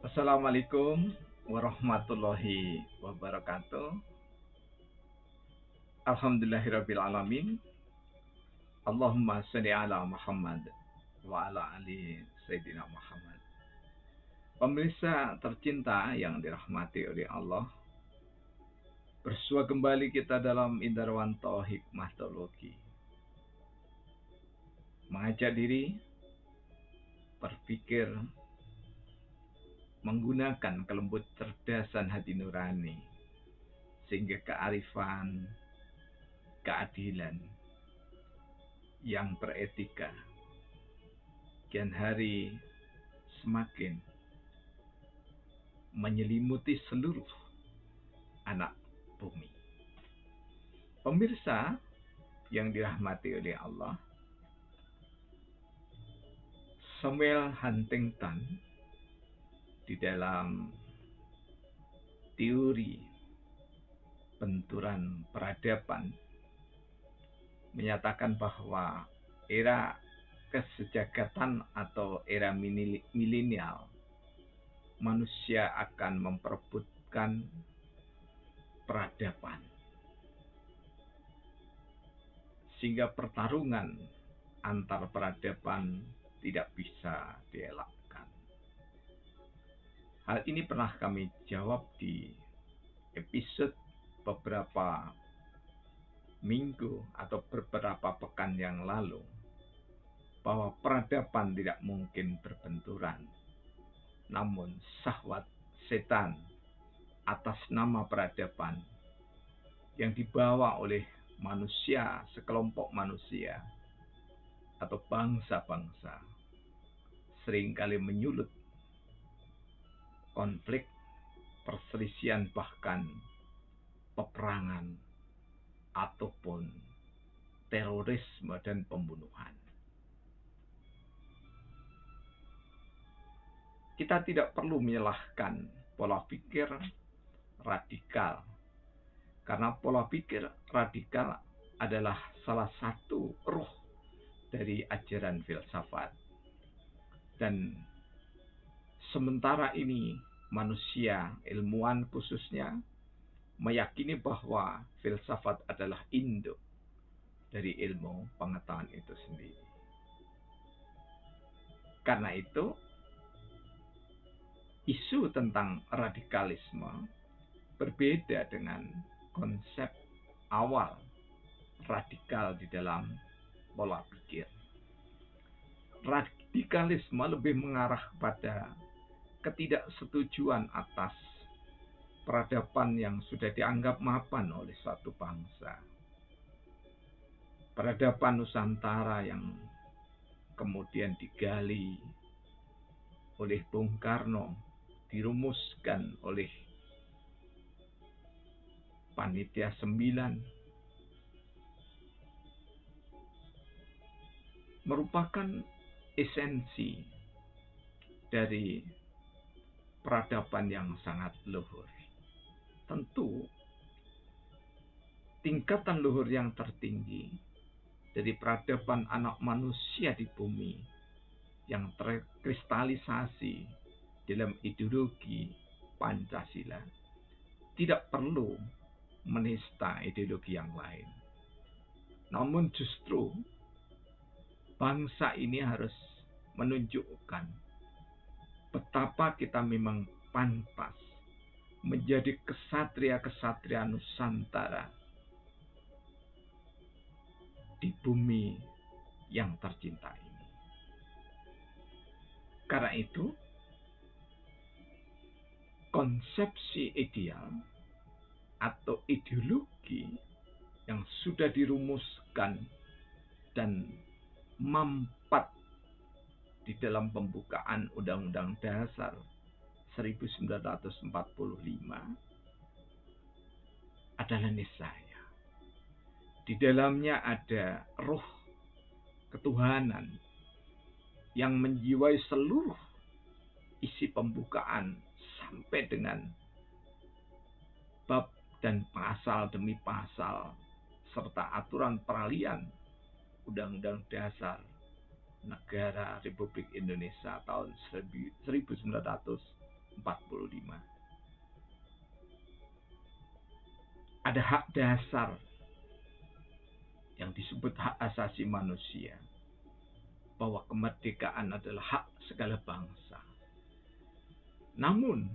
Assalamualaikum warahmatullahi wabarakatuh. Alhamdulillahirabbil alamin. Allahumma shalli ala Muhammad wa ala ali Sayyidina Muhammad. Pemirsa tercinta yang dirahmati oleh Allah, bersua kembali kita dalam Indarwanto Hikmah Teologi. Mengajak diri berpikir menggunakan kelembut cerdasan hati nurani sehingga kearifan, keadilan yang beretika kian hari semakin menyelimuti seluruh anak bumi. Pemirsa yang dirahmati oleh Allah, Samuel Huntington di dalam teori benturan peradaban menyatakan bahwa era kesejahteraan atau era milenial manusia akan memperebutkan peradaban sehingga pertarungan antar peradaban tidak bisa dielakkan. Hal ini pernah kami jawab di episode beberapa minggu atau beberapa pekan yang lalu, bahwa peradaban tidak mungkin berbenturan, namun syahwat setan atas nama peradaban yang dibawa oleh manusia, sekelompok manusia atau bangsa-bangsa, seringkali menyulut konflik, perselisihan, bahkan peperangan ataupun terorisme dan pembunuhan. Kita tidak perlu menyalahkan pola pikir radikal, karena pola pikir radikal adalah salah satu ruh dari ajaran filsafat. Dan sementara ini manusia, ilmuwan khususnya, meyakini bahwa filsafat adalah induk dari ilmu pengetahuan itu sendiri. Karena itu, isu tentang radikalisme berbeda dengan konsep awal radikal di dalam pola pikir. Radikalisme lebih mengarah pada ketidaksetujuan atas peradaban yang sudah dianggap mapan oleh suatu bangsa. Peradaban Nusantara yang kemudian digali oleh Bung Karno, dirumuskan oleh Panitia 9, merupakan esensi dari peradaban yang sangat luhur. Tentu tingkatan luhur yang tertinggi dari peradaban anak manusia di bumi yang terkristalisasi dalam ideologi Pancasila tidak perlu menista ideologi yang lain. Namun justru bangsa ini harus menunjukkan betapa kita memang pantas menjadi kesatria-kesatria Nusantara di bumi yang tercinta ini. Karena itu, konsepsi ideal atau ideologi yang sudah dirumuskan dan mampat di dalam pembukaan Undang-Undang Dasar 1945 adalah niscaya. Di dalamnya ada roh ketuhanan yang menjiwai seluruh isi pembukaan sampai dengan bab dan pasal demi pasal serta aturan peralihan Undang-Undang Dasar Negara Republik Indonesia tahun 1945 Ada hak dasar yang disebut hak asasi manusia, bahwa kemerdekaan adalah hak segala bangsa. Namun,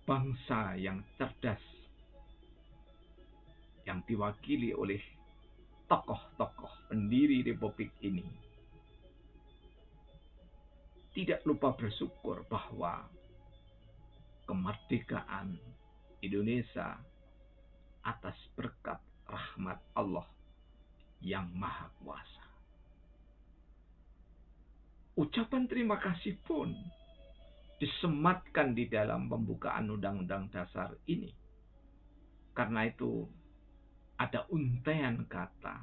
bangsa yang cerdas, yang diwakili oleh tokoh-tokoh pendiri republik ini, tidak lupa bersyukur bahwa kemerdekaan Indonesia atas berkat rahmat Allah yang Maha Kuasa. Ucapan terima kasih pun disematkan di dalam pembukaan Undang-Undang Dasar ini. Karena itu ada untaian kata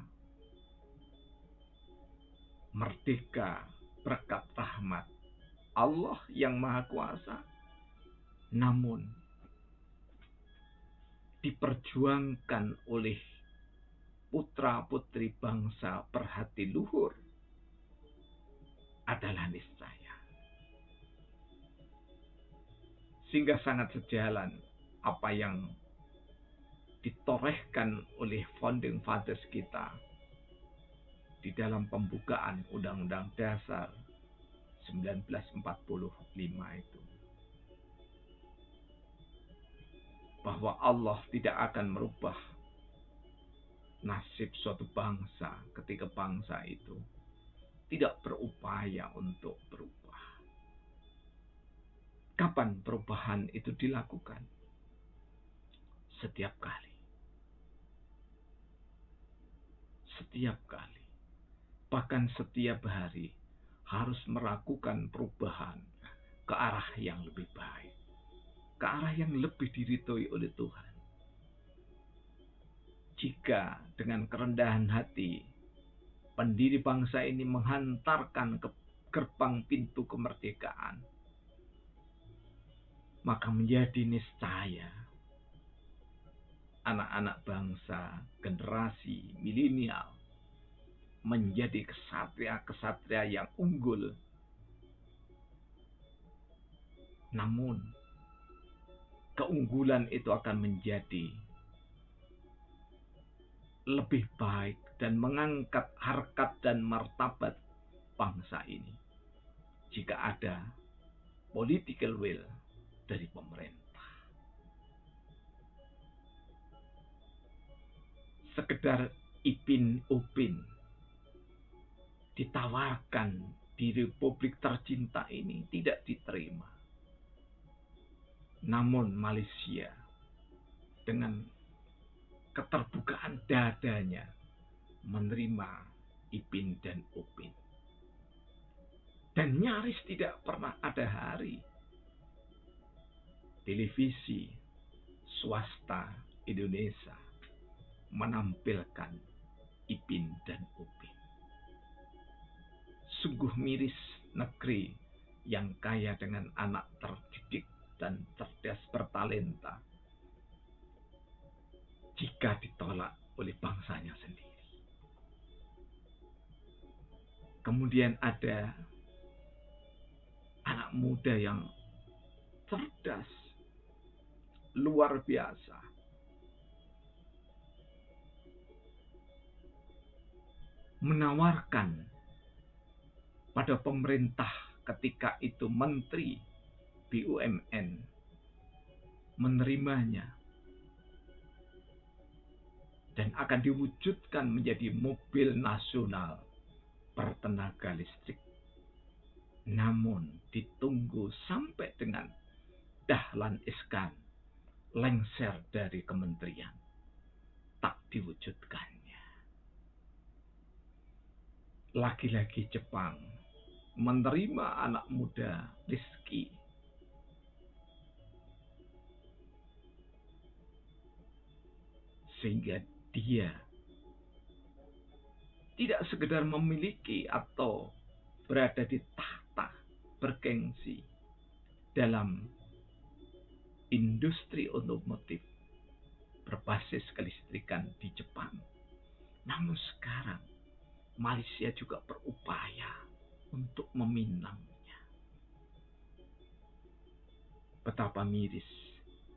merdeka berkat rahmat Allah yang Maha Kuasa, namun diperjuangkan oleh putra-putri bangsa berhati luhur adalah niscaya. Sehingga sangat sejalan apa yang ditorehkan oleh founding fathers kita di dalam pembukaan Undang-Undang Dasar 1945 itu. Bahwa Allah tidak akan merubah nasib suatu bangsa ketika bangsa itu tidak berupaya untuk berubah. Kapan perubahan itu dilakukan? Setiap kali. Setiap kali. Bahkan setiap hari harus melakukan perubahan ke arah yang lebih baik. Ke arah yang lebih diridhoi oleh Tuhan. Jika dengan kerendahan hati pendiri bangsa ini menghantarkan ke gerbang pintu kemerdekaan, maka menjadi niscaya anak-anak bangsa generasi milenial menjadi kesatria-kesatria yang unggul. Namun keunggulan itu akan menjadi lebih baik dan mengangkat harkat dan martabat bangsa ini jika ada political will dari pemerintah. Sekedar ipin upin ditawarkan di republik tercinta ini tidak diterima. Namun Malaysia dengan keterbukaan dadanya menerima Ipin dan Upin. Dan nyaris tidak pernah ada hari televisi swasta Indonesia menampilkan Ipin dan Upin. Sungguh miris negeri yang kaya dengan anak terdidik dan cerdas bertalenta jika ditolak oleh bangsanya sendiri. Kemudian ada anak muda yang cerdas, luar biasa. Menawarkan pada pemerintah ketika itu Menteri BUMN menerimanya dan akan diwujudkan menjadi mobil nasional bertenaga listrik. Namun ditunggu sampai dengan Dahlan Iskan lengser dari kementerian, tak diwujudkannya. Lagi-lagi Jepang menerima anak muda Rizky sehingga dia tidak sekedar memiliki atau berada di tahta bergengsi dalam industri otomotif berbasis kelistrikan di Jepang. Namun sekarang Malaysia juga berupaya untuk meminangnya. betapa miris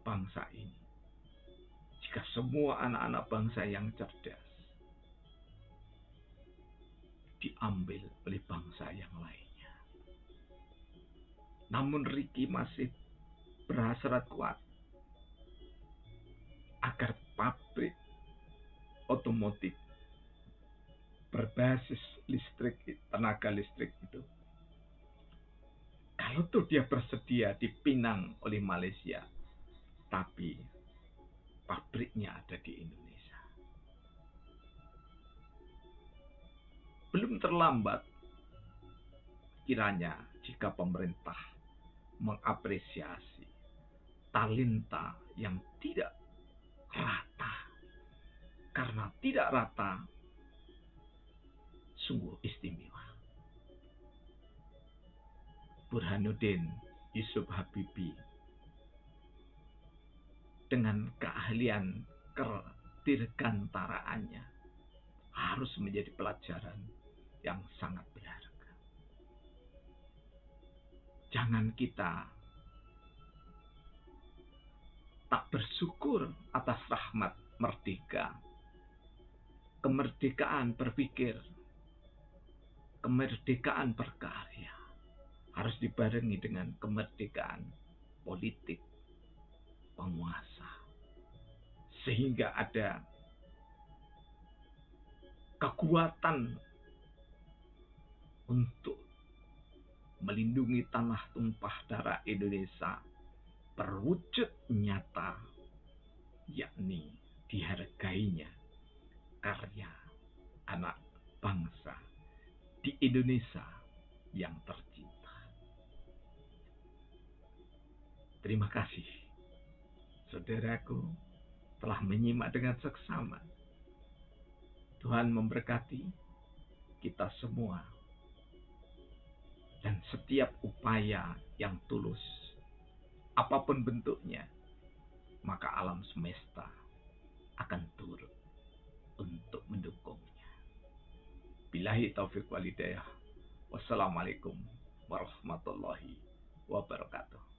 bangsa ini jika semua anak-anak bangsa yang cerdas diambil oleh bangsa yang lainnya. Namun Ricky masih berhasrat kuat agar pabrik otomotif berbasis listrik, tenaga listrik itu, kalau tuh dia bersedia dipinang oleh Malaysia, tapi pabriknya ada di Indonesia. Belum terlambat kiranya jika pemerintah mengapresiasi talenta yang tidak rata. Karena tidak rata sungguh istimewa. Burhanuddin Yusuf Habibie dengan keahlian kedirgantaraannya harus menjadi pelajaran yang sangat berharga. Jangan kita tak bersyukur atas rahmat merdeka, kemerdekaan berpikir, kemerdekaan berkarya harus dibarengi dengan kemerdekaan politik penguasa, sehingga ada kekuatan untuk melindungi tanah tumpah darah Indonesia berwujud nyata, yakni dihargainya karya anak bangsa di Indonesia yang tercinta. Terima kasih, saudaraku, telah menyimak dengan seksama. Tuhan memberkati kita semua dan setiap upaya yang tulus, apapun bentuknya, maka alam semesta akan turut untuk mendukungnya. Billahi taufiq walhidayah. Wassalamualaikum warahmatullahi wabarakatuh.